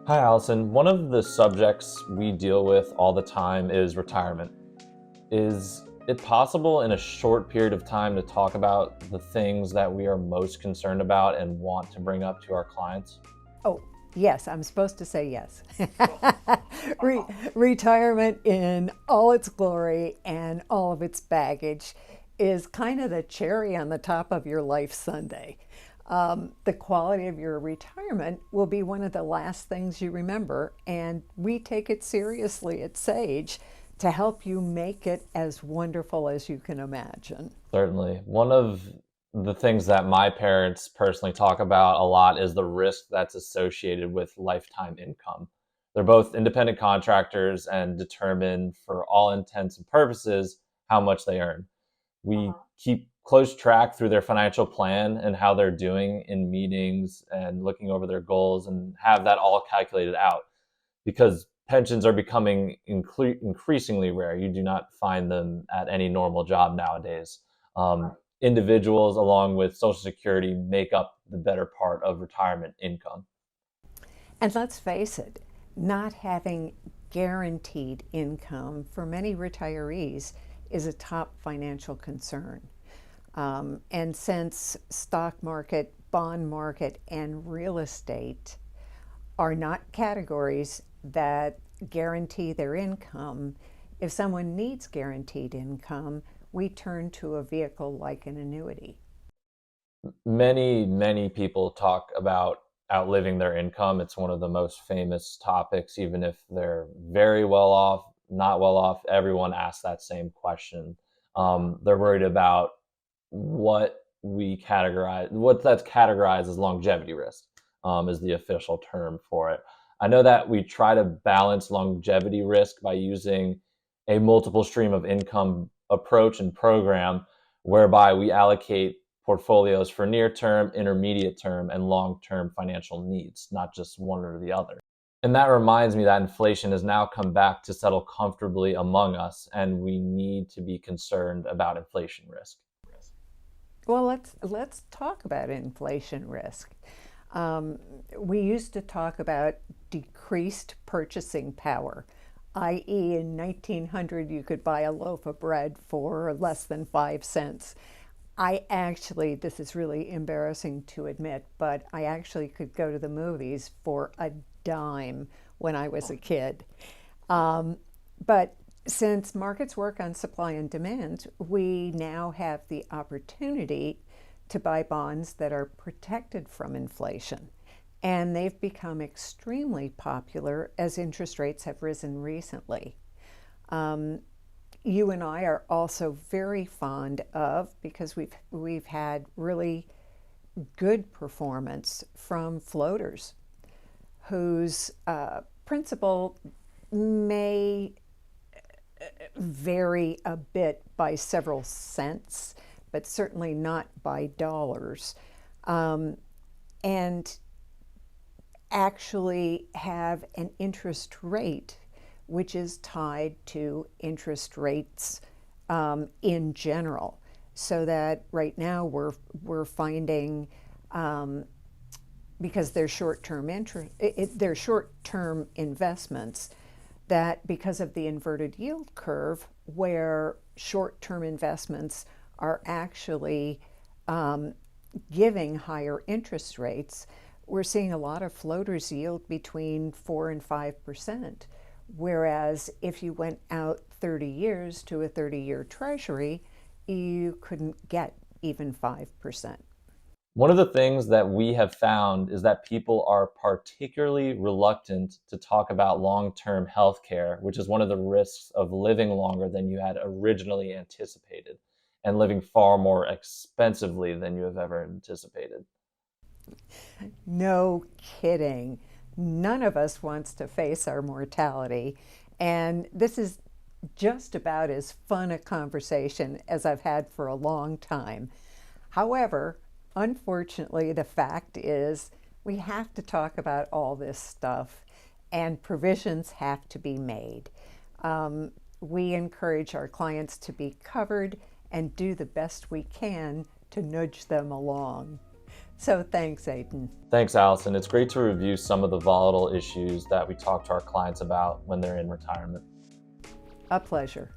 Hi, Alison. One of the subjects we deal with all the time is retirement. Is it possible in a short period of time to talk about the things that we are most concerned about and want to bring up to our clients? Oh, yes, I'm supposed to say yes. Re- Retirement in all its glory and all of its baggage is kind of the cherry on the top of your life sundae. The quality of your retirement will be one of the last things you remember, and we take it seriously at Sage to help you make it as wonderful as you can imagine. Certainly. One of the things that my parents personally talk about a lot is the risk that's associated with lifetime income. They're both independent contractors and determine, for all intents and purposes, how much they earn. We keep close track through their financial plan and how they're doing in meetings and looking over their goals and have that all calculated out because pensions are becoming increasingly rare. You do not find them at any normal job nowadays. Individuals, along with Social Security, make up the better part of retirement income. And let's face it, not having guaranteed income for many retirees is a top financial concern. And since stock market, bond market, and real estate are not categories that guarantee their income, if someone needs guaranteed income, we turn to a vehicle like an annuity. Many people talk about outliving their income. It's one of the most famous topics, even if they're very well off, not well off. Everyone asks that same question. They're worried about what that's categorized as longevity risk, is the official term for it. I know that we try to balance longevity risk by using a multiple stream of income approach and program whereby we allocate portfolios for near term, intermediate term, and long term financial needs, not just one or the other. And that reminds me that inflation has now come back to settle comfortably among us, and we need to be concerned about inflation risk. Well, let's talk about inflation risk. Um, we used to talk about decreased purchasing power, i.e., in 1900 you could buy a loaf of bread for less than 5 cents. I actually, this is really embarrassing to admit, but I actually could go to the movies for a dime when I was a kid. But since markets work on supply and demand, we now have the opportunity to buy bonds that are protected from inflation. And they've become extremely popular as interest rates have risen recently. You and I are also very fond of, because we've had really good performance from floaters whose principal may vary a bit by several cents, but certainly not by dollars, and actually have an interest rate which is tied to interest rates in general. So that right now we're finding, because they're short-term investments, that because of the inverted yield curve, where short-term investments are actually giving higher interest rates, we're seeing a lot of floaters yield between 4 and 5%. Whereas if you went out 30 years to a 30-year treasury, you couldn't get even 5%. One of the things that we have found is that people are particularly reluctant to talk about long term health care, which is one of the risks of living longer than you had originally anticipated and living far more expensively than you have ever anticipated. No kidding. None of us wants to face our mortality. And this is just about as fun a conversation as I've had for a long time. However, unfortunately, the fact is we have to talk about all this stuff and provisions have to be made. We encourage our clients to be covered and do the best we can to nudge them along. So thanks, Aiden. Thanks, Allison. It's great to review some of the volatile issues that we talk to our clients about when they're in retirement. A pleasure.